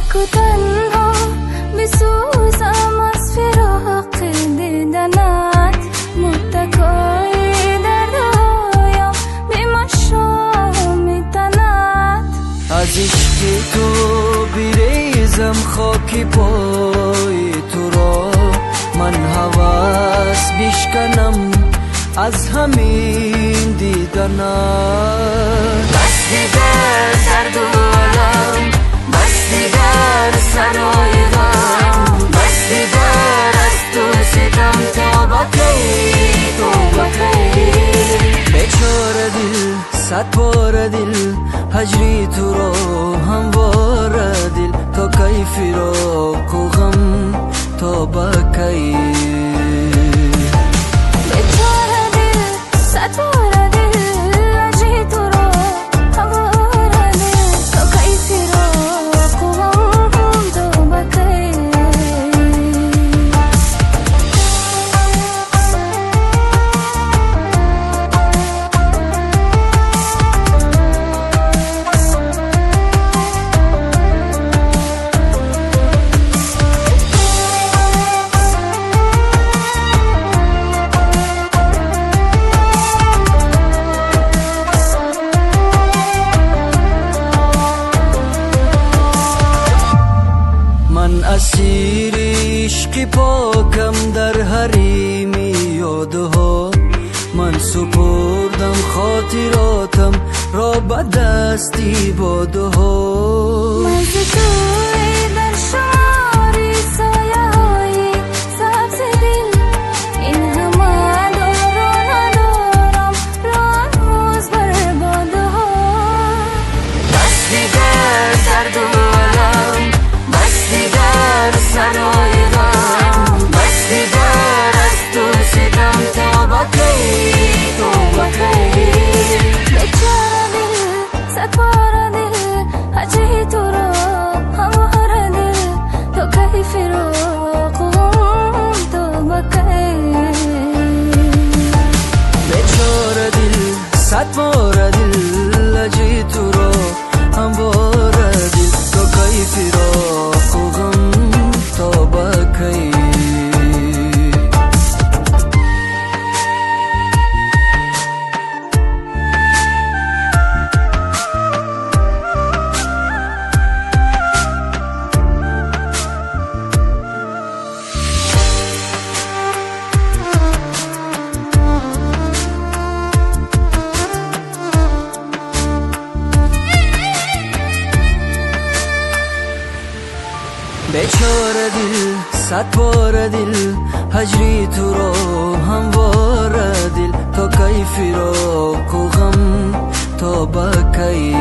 aku تنها بسوزم از فراق دیدنت متکای دردهایم به مشام میتند از عشق تو بریزم خاکی پای تو را من هوس بشکنم از همین دیدنت بس دیگر درد و علم بس دیگر سرای غم بس دیگر از تو ستم تا بکی بیچاره دل صد بار دل هجری تو را همواره دل تا کی فراق و غم تا بکی بیچاره دل صد بار دل هجری تو را همواره دل تا کی فراق و غم تا بکی اسیر عشق پاکم در حریم یادها من سپردم خاطراتم را به دستی بادها من ز توی در شماری سایه های سبز دل این همه دار و ندارم راه روز بر بادها بس دیگر درد و علم بس دیگر سرای غم بس دیگر از تو ستم تا بکی بیچاره دل صد بار دل هجری تو را همواره دل تا کی فراق و غم تا بکی بیچاره دل صد بار دل هجری تو را همواره دل تا کی فراق و غم تا بکی بیچاره دل صد بار دل هجری تو را همواره دل تا کی فراق و غم تا بکی